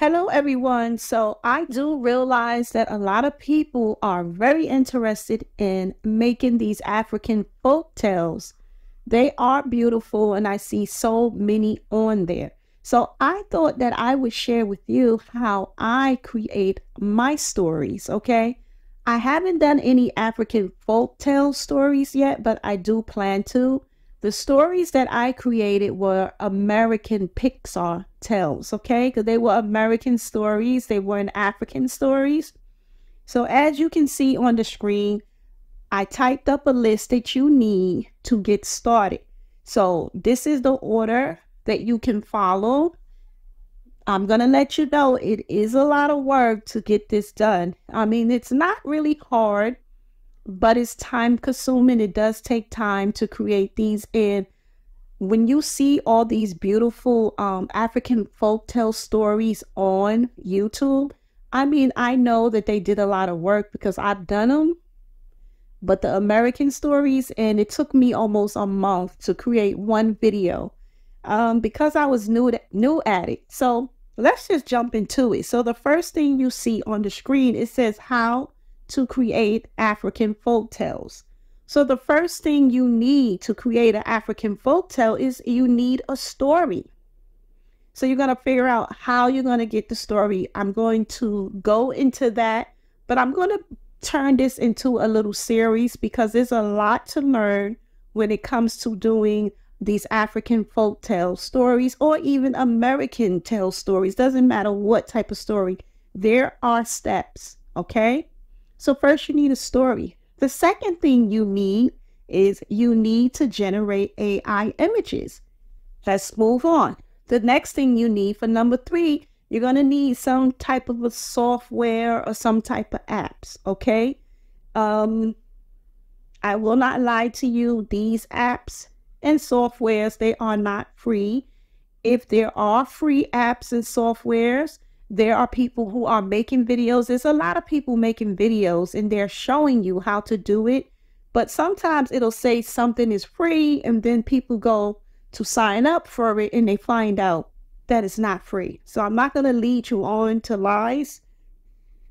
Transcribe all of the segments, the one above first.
Hello, everyone. So I do realize that a lot of people are very interested in making these African folk tales. They are beautiful, and I see so many on there. So I thought that I would share with you how I create my stories, okay? I haven't done any African folk tale stories yet, but I do plan to. The stories that I created were American Pixar tales, okay? Because they were American stories, they weren't African stories. So as you can see on the screen, I typed up a list that you need to get started. So this is the order that you can follow. I'm going to let you know it is a lot of work to get this done. I mean, it's not really hard, but it's time consuming. It does take time to create these. And when you see all these beautiful African folktale stories on YouTube, I mean, I know that they did a lot of work because I've done them. But the American stories, and it took me almost a month to create one video because I was new at it. So let's just jump into it. So the first thing you see on the screen, it says how to create African folktales. So the first thing you need to create an African folktale is you need a story. So you're going to figure out how you're going to get the story. I'm going to go into that, but I'm going to turn this into a little series because there's a lot to learn when it comes to doing these African folktale stories or even American tale stories. Doesn't matter what type of story. There are steps, okay? So first you need a story. The second thing you need is you need to generate AI images. Let's move on. The next thing you need for number 3, you're going to need some type of a software or some type of apps, okay? I will not lie to you. These apps and softwares, they are not free. If there are free apps and softwares, there are people who are making videos. There's a lot of people making videos and they're showing you how to do it. But sometimes it'll say something is free and then people go to sign up for it and they find out that it's not free. So I'm not going to lead you on to lies.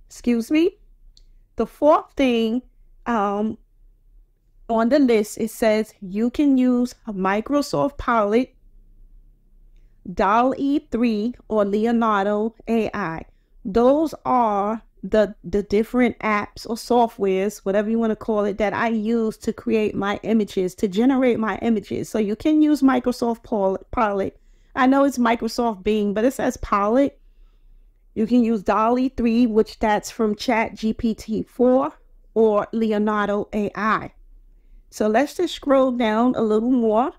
Excuse me. The fourth thing on the list, it says you can use a Microsoft Pilot, DALL-E 3 or Leonardo AI. Those are the different apps or softwares, whatever you want to call it, that I use to create my images, to generate my images. So you can use Microsoft Pilot. I know it's Microsoft Bing, but it says Pilot. You can use DALL-E 3, which that's from ChatGPT 4 or Leonardo AI. So let's just scroll down a little more.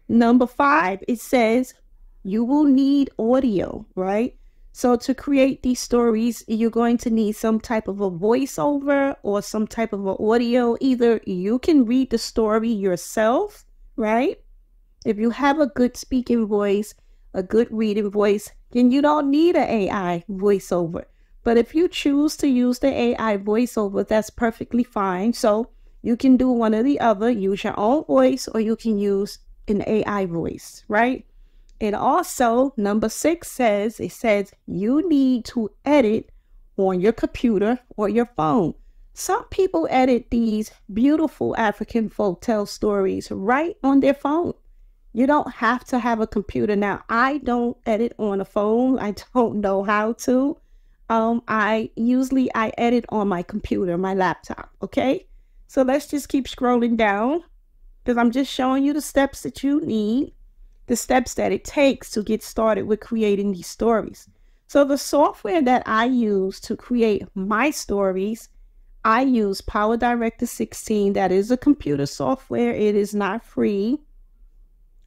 Number 5, it says you will need audio, right? So to create these stories, you're going to need some type of a voiceover or some type of an audio. Either you can read the story yourself, right? If you have a good speaking voice, a good reading voice, then you don't need an AI voiceover. But if you choose to use the AI voiceover, that's perfectly fine. So you can do one or the other, use your own voice, or you can use an AI voice, right? And also, number 6 says, it says you need to edit on your computer or your phone. Some people edit these beautiful African folktale stories right on their phone. You don't have to have a computer. Now, I don't edit on a phone. I don't know how to. I edit on my computer, my laptop, okay? So let's just keep scrolling down because I'm just showing you the steps that you need, the steps that it takes to get started with creating these stories. So the software that I use to create my stories, I use PowerDirector 16. That is a computer software. It is not free.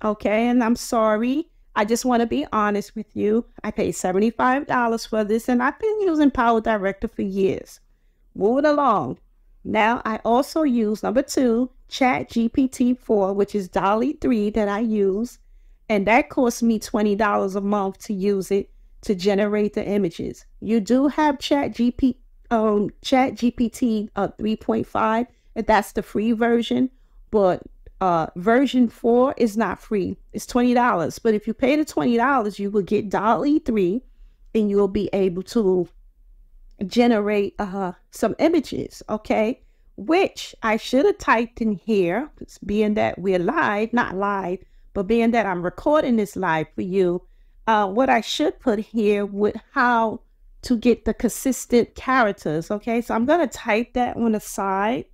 Okay, and I'm sorry. I just want to be honest with you. I paid $75 for this, and I've been using PowerDirector for years. Moving along. Now, I also use number 2, ChatGPT 4, which is DALL-E 3 that I use. And that costs me $20 a month to use it to generate the images. You do have ChatGPT 3.5, and that's the free version. But version 4 is not free. It's $20. But if you pay the $20, you will get DALL-E 3 and you'll be able to generate some images, okay? Which I should have typed in here, being that we're live, not live, but being that I'm recording this live for you, what I should put here with how to get the consistent characters, okay? So I'm going to type that on the side.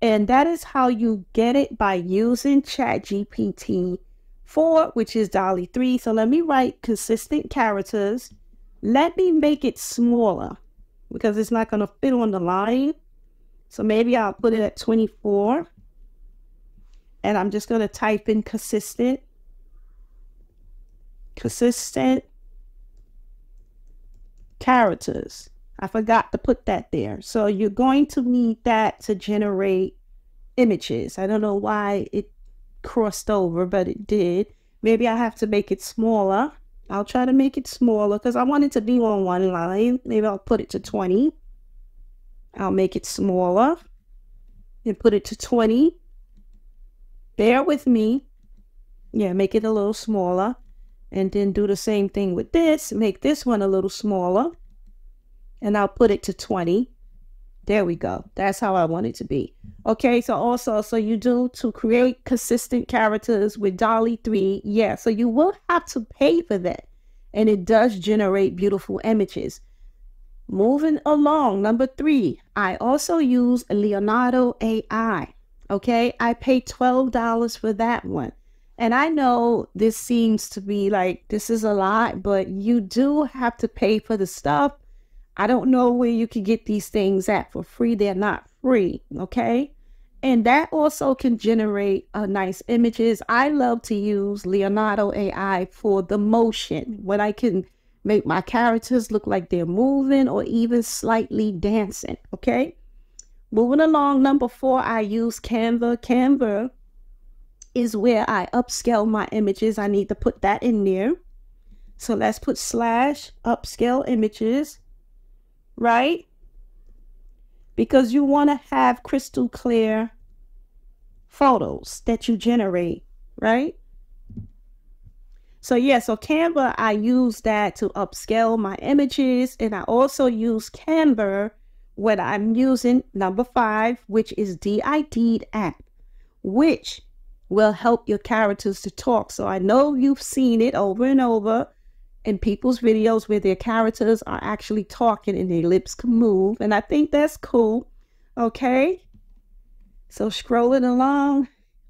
And that is how you get it by using ChatGPT 4, which is DALL-E 3. So let me write consistent characters. Let me make it smaller because it's not going to fit on the line. So maybe I'll put it at 24. And I'm just going to type in consistent characters. I forgot to put that there. So you're going to need that to generate images. I don't know why it crossed over, but it did. Maybe I have to make it smaller. I'll try to make it smaller because I want it to be on one line. Maybe I'll put it to 20. I'll make it smaller and put it to 20. Bear with me. Yeah, make it a little smaller. And then do the same thing with this. Make this one a little smaller. And I'll put it to 20. There we go. That's how I want it to be. Okay, so also, so you do to create consistent characters with DALL-E 3. Yeah, so you will have to pay for that. And it does generate beautiful images. Moving along, number 3, I also use Leonardo AI. Okay, I paid $12 for that one. And I know this seems to be like, this is a lot, but you do have to pay for the stuff. I don't know where you can get these things at for free. They're not free, okay? And that also can generate nice images. I love to use Leonardo AI for the motion, when I can make my characters look like they're moving or even slightly dancing, okay? Moving along, number 4, I use Canva. Canva is where I upscale my images. I need to put that in there. So let's put /upscale images. Right? Because you want to have crystal clear photos that you generate, right? So yeah, so Canva, I use that to upscale my images. And I also use Canva when I'm using number 5, which is DID app, which will help your characters to talk. So I know you've seen it over and over in people's videos where their characters are actually talking and their lips can move. And I think that's cool. Okay. So scrolling along.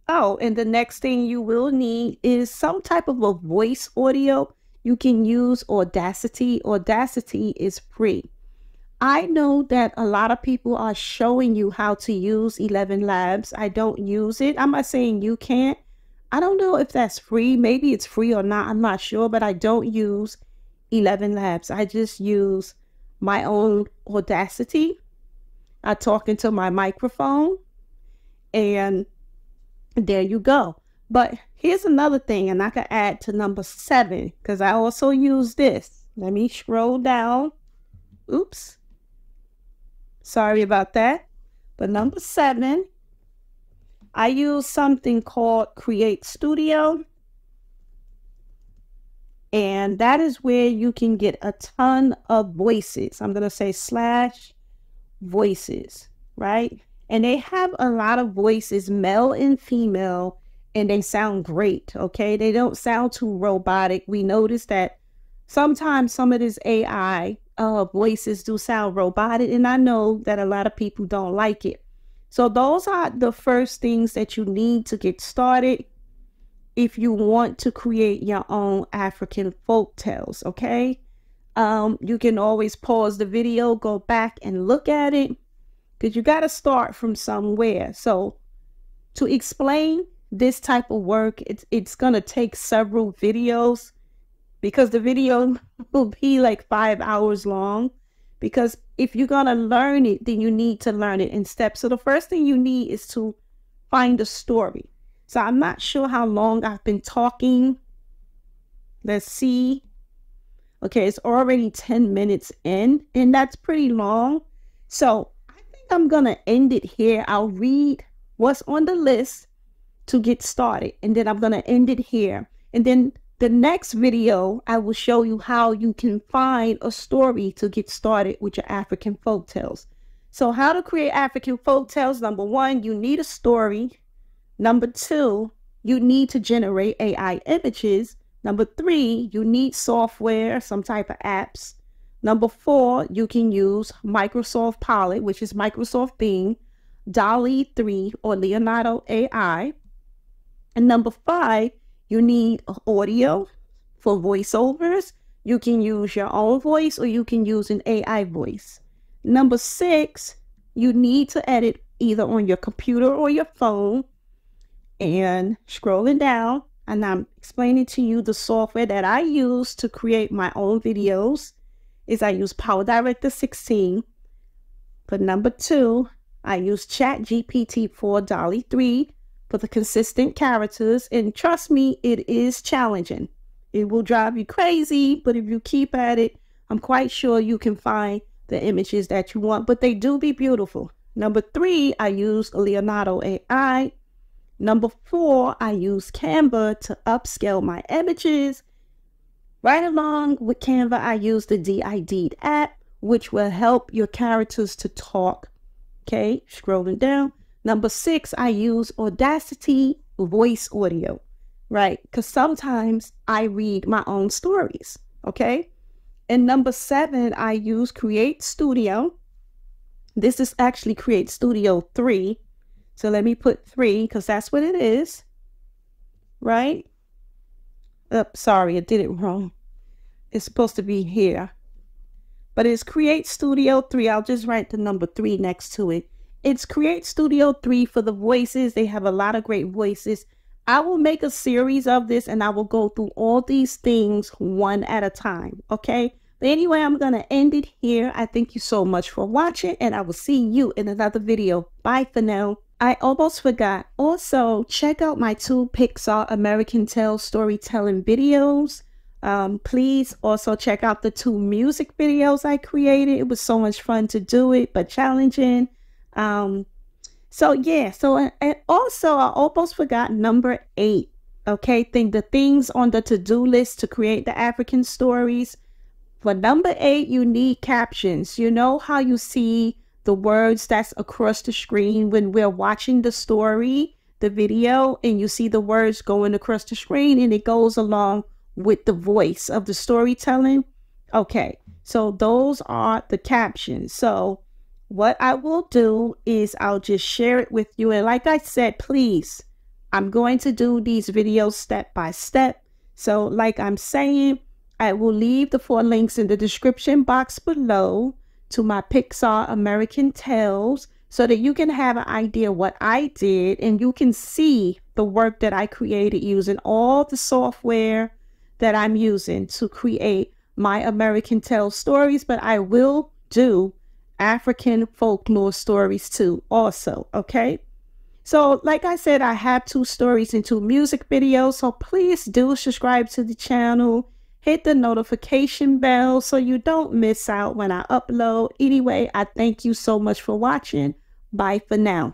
Oh, and the next thing you will need is some type of a voice audio. You can use Audacity. Audacity is free. I know that a lot of people are showing you how to use 11 Labs. I don't use it. I'm not saying you can't. I don't know if that's free. Maybe it's free or not. I'm not sure, but I don't use 11 Labs. I just use my own Audacity. I talk into my microphone and there you go. But here's another thing, and I can add to number 7 because I also use this. Let me scroll down. Oops. Sorry about that. But number 7, I use something called Create Studio. And that is where you can get a ton of voices. I'm going to say /voices, right? And they have a lot of voices, male and female, and they sound great, okay? They don't sound too robotic. We notice that sometimes some of this AI voices do sound robotic, and I know that a lot of people don't like it. So those are the first things that you need to get started if you want to create your own African folk tales, okay? You can always pause the video, go back and look at it, because you got to start from somewhere. So to explain this type of work, it's going to take several videos, because the video will be like 5 hours long. Because if you're going to learn it, then you need to learn it in steps. So the first thing you need is to find a story. So I'm not sure how long I've been talking. Let's see. Okay, it's already 10 minutes in, and that's pretty long. So I think I'm going to end it here. I'll read what's on the list, to get started. And then I'm going to end it here. And then the next video, I will show you how you can find a story to get started with your African folktales. So how to create African folktales. Number one, you need a story. Number two, you need to generate AI images. Number three, you need software, some type of apps. Number four, you can use Microsoft Pilot, which is Microsoft Bing, DALL-E 3 or Leonardo AI. And number five, you need audio for voiceovers. You can use your own voice or you can use an AI voice. Number six, you need to edit either on your computer or your phone. And scrolling down, and I'm explaining to you the software that I use to create my own videos is I use PowerDirector 16. For number two, I use ChatGPT 4 DALL-E 3 for the consistent characters. And trust me, it is challenging. It will drive you crazy, but if you keep at it, I'm quite sure you can find the images that you want, but they do be beautiful. Number three, I use Leonardo AI. Number four, I use Canva to upscale my images. Right along with Canva, I use the DID app, which will help your characters to talk. Okay, scrolling down. Number six, I use Audacity voice audio, right? Because sometimes I read my own stories, okay? And number seven, I use Create Studio. This is actually Create Studio 3. So let me put 3 because that's what it is, right? Sorry, I did it wrong. It's supposed to be here, but it's Create Studio 3. I'll just write the number 3 next to it. It's Create Studio 3 for the voices. They have a lot of great voices. I will make a series of this and I will go through all these things one at a time, okay? But anyway, I'm going to end it here. I thank you so much for watching and I will see you in another video. Bye for now. I almost forgot. Also, check out my 2 Pixar American Tale storytelling videos. Please also check out the 2 music videos I created. It was so much fun to do it, but challenging. So yeah, and also I almost forgot number 8. Okay, the things on the to-do list to create the African stories. For number 8, you need captions. You know how you see the words that's across the screen when we're watching the story, the video, and you see the words going across the screen and it goes along with the voice of the storytelling. Okay, so those are the captions. So what I will do is I'll just share it with you. And like I said, please, I'm going to do these videos step by step. So like I'm saying, I will leave the 4 links in the description box below to my Pixar American Tales so that you can have an idea what I did and you can see the work that I created using all the software that I'm using to create my American Tales stories. But I will do African folklore stories too also, okay? So like I said, I have 2 stories and 2 music videos, so please do subscribe to the channel. Hit the notification bell so you don't miss out when I upload. Anyway, I thank you so much for watching. Bye for now.